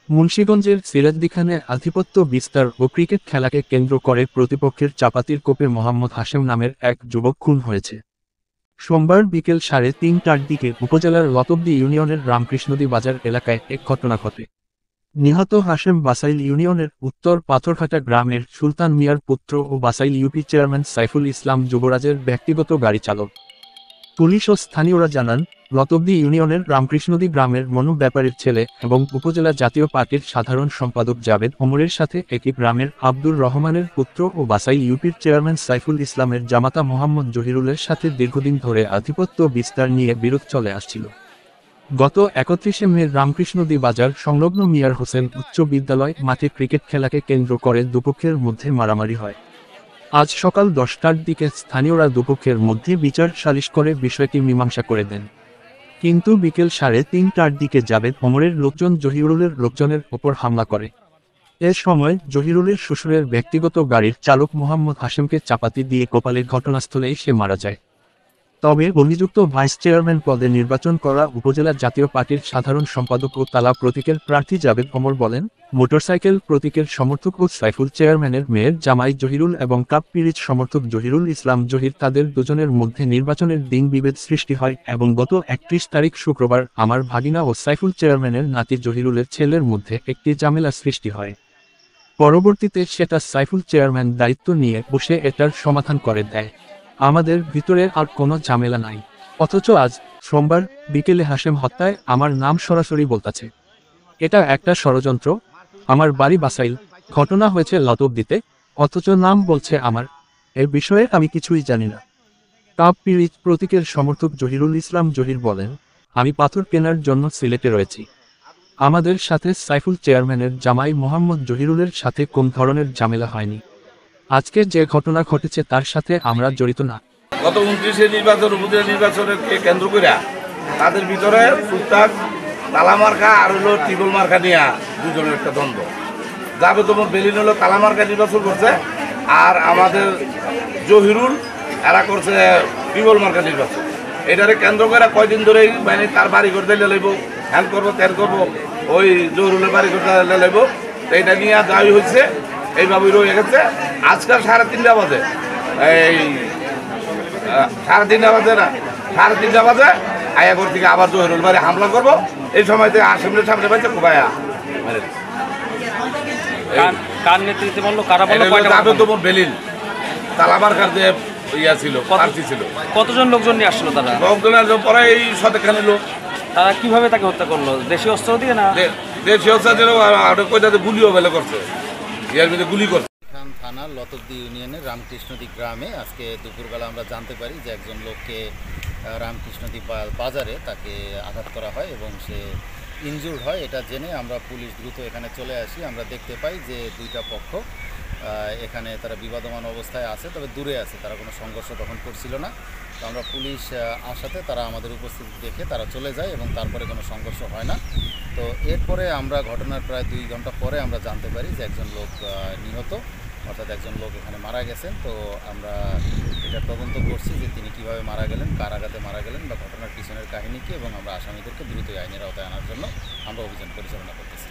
মুন্সিগঞ্জের সিরাজদিখানে আধিপত্য বিস্তার ও ক্রিকেট খেলাকে কেন্দ্র করে প্রতিপক্ষের চাপাতির কোপে মোহাম্মদ হাশেম নামের এক যুবক খুন হয়েছে। সোমবার বিকেল 3:30টার দিকে উপজেলার লতবদী ইউনিয়নের রামকৃষ্ণদী বাজার এলাকায় এক ঘটনা ঘটে। নিহত হাশেম বাসাইল ইউনিয়নের উত্তর পাথরঘাটা গ্রামের সুলতান মিয়ার পুত্র ও বাসাইল ইউপি চেয়ারম্যান সাইফুল ইসলাম যুবরাজের ব্যক্তিগত গাড়ি চালক। পুলিশ ও স্থানীয়রা জানান, লতবদী ইউনিয়নের রামকৃষ্ণদী গ্রামের মনু ব্যাপারীর ছেলে এবং উপজেলা জাতীয় পার্টির সাধারণ সম্পাদক জাবেদ ওমরের সাথে একই গ্রামের আব্দুর রহমানের পুত্র ও বাসাইল ইউপির চেয়ারম্যান সাইফুল ইসলামের জামাতা মোহাম্মদ জহিরুলের সাথে দীর্ঘদিন ধরে আধিপত্য বিস্তার নিয়ে বিরোধ চলে আসছিল। গত 31শে মে রামকৃষ্ণদী বাজার সংলগ্ন মিয়ার হোসেন উচ্চ বিদ্যালয় মাঠে ক্রিকেট খেলাকে কেন্দ্র করে দুপক্ষের মধ্যে মারামারি হয়। আজ সকাল 10টার দিকে স্থানীয়রা দুপক্ষের মধ্যে বিচার সালিশ করে বিষয়টি মীমাংসা করে দেন। কিন্তু বিকেল 3:30টার দিকে জাবেদ ওমরের লোকজন জহিরুলের লোকজনের ওপর হামলা করে। এ সময় জহিরুলের শ্বশুরের ব্যক্তিগত গাড়ির চালক মোহাম্মদ হাশেমকে চাপাতি দিয়ে কোপালের ঘটনাস্থলেই সে মারা যায়। তবে অভিযুক্ত ভাইস চেয়ারম্যান পদে নির্বাচন করা উপজেলা জাতীয় পার্টির সাধারণ সম্পাদক ও তালা প্রতীকের প্রার্থী জাবেদ ওমর বলেন, মোটরসাইকেল প্রতীকের সমর্থক ও সাইফুল চেয়ারম্যানের মেয়ের জামাই জহিরুল এবং কাপ পিরিচ সমর্থক জহিরুল ইসলাম জহির তাদের দুজনের মধ্যে নির্বাচনের দিন বিভেদ সৃষ্টি হয় এবং গত 31 তারিখ শুক্রবার আমার ভাগিনা ও সাইফুল চেয়ারম্যানের নাতি জহিরুলের ছেলের মধ্যে একটি ঝামেলা সৃষ্টি হয়। পরবর্তীতে সেটা সাইফুল চেয়ারম্যান দায়িত্ব নিয়ে বসে এটার সমাধান করে দেয়। আমাদের ভিতরে আর কোনো ঝামেলা নাই। অথচ আজ সোমবার বিকেলে হাশেম হত্যায় আমার নাম সরাসরি বলতাছে। এটা একটা ষড়যন্ত্র। আমার বাড়ি বাসাইল, ঘটনা হয়েছে লতবদীতে, অথচ নাম বলছে আমার। এর বিষয়ে আমি কিছুই জানি না। কাপ পিরিচ প্রতীকের সমর্থক জহিরুল ইসলাম জহির বলেন, আমি পাথর কেনার জন্য সিলেটে রয়েছি। আমাদের সাথে সাইফুল চেয়ারম্যানের জামাই মোহাম্মদ জহিরুলের সাথে কোন ধরনের ঝামেলা হয়নি। আজকে যে ঘটনা ঘটেছে তার সাথে আমরা জড়িত না। গত 29শে নির্বাচন উপজেলা নির্বাচনের কেন্দ্র করে তাদের ভিতরে টুকটাক তালা মার্কা আর হলো টিবল মার্কা নিয়ে দুজনের একটা দ্বন্দ্ব। যাবে তোমার বেলিন হলো তালা মার্কা নির্বাচন করছে, আর আমাদের জহিরুল এরা করছে টিবল মার্কা নির্বাচন। এটারে কেন্দ্র করে কয়দিন ধরেই মানে তার বাড়ি করতে লেলাইব, হ্যান করবো ত্যান করবো, ওই জহিরুলের বাড়ি করতে লেলাইব। তো এটা নিয়ে দাবি হয়েছে, এইভাবেই রয়ে গেছে। আজকাল 3:30 বাজে, এই 3:30 বাজে না, 3:30 বাজে আয়াগর থেকে আবার জহিরুল বাড়ি হামলা করবো। এই সময়তে আসামের সামনে পাইছে কোবায়া তোমার বেলিন তালামার্কার যে ইয়া ছিল, প্রার্থী ছিল। কতজন লোকজন নিয়ে আসলো তারা? লোকজনের পরে এই শতেকখানি লোক। তারা কিভাবে তাকে হত্যা করলো? দেশীয় অস্ত্র দিয়ে না? দেশীয় অস্ত্র দিয়ে গুলিও বেলে করছে, ইয়ার মধ্যে গুলি করছে। থানার লতবদী ইউনিয়নের রামকৃষ্ণদী গ্রামে আজকে দুপুরবেলা আমরা জানতে পারি যে একজন লোককে রামকৃষ্ণদী বাজারে তাকে আঘাত করা হয় এবং সে ইনজুর্ড হয়। এটা জেনে আমরা পুলিশ দ্রুত এখানে চলে আসি। আমরা দেখতে পাই যে দুইটা পক্ষ এখানে তারা বিবাদমান অবস্থায় আছে, তবে দূরে আছে, তারা কোনো সংঘর্ষ তখন করছিল না। তো আমরা পুলিশ আসাতে তারা আমাদের উপস্থিতি দেখে তারা চলে যায় এবং তারপরে কোনো সংঘর্ষ হয় না। তো এরপরে আমরা ঘটনার প্রায় 2 ঘন্টা পরে আমরা জানতে পারি যে একজন লোক নিহত, অর্থাৎ একজন লোক এখানে মারা গেছেন। তো আমরা এটা তদন্ত করছি যে তিনি কিভাবে মারা গেলেন, কার আঘাতে মারা গেলেন বা ঘটনার পিছনের কাহিনী কী, এবং আমরা আসামিদেরকে দ্রুতই আইনের আওতায় আনার জন্য আমরা অভিযান পরিচালনা করতেছি।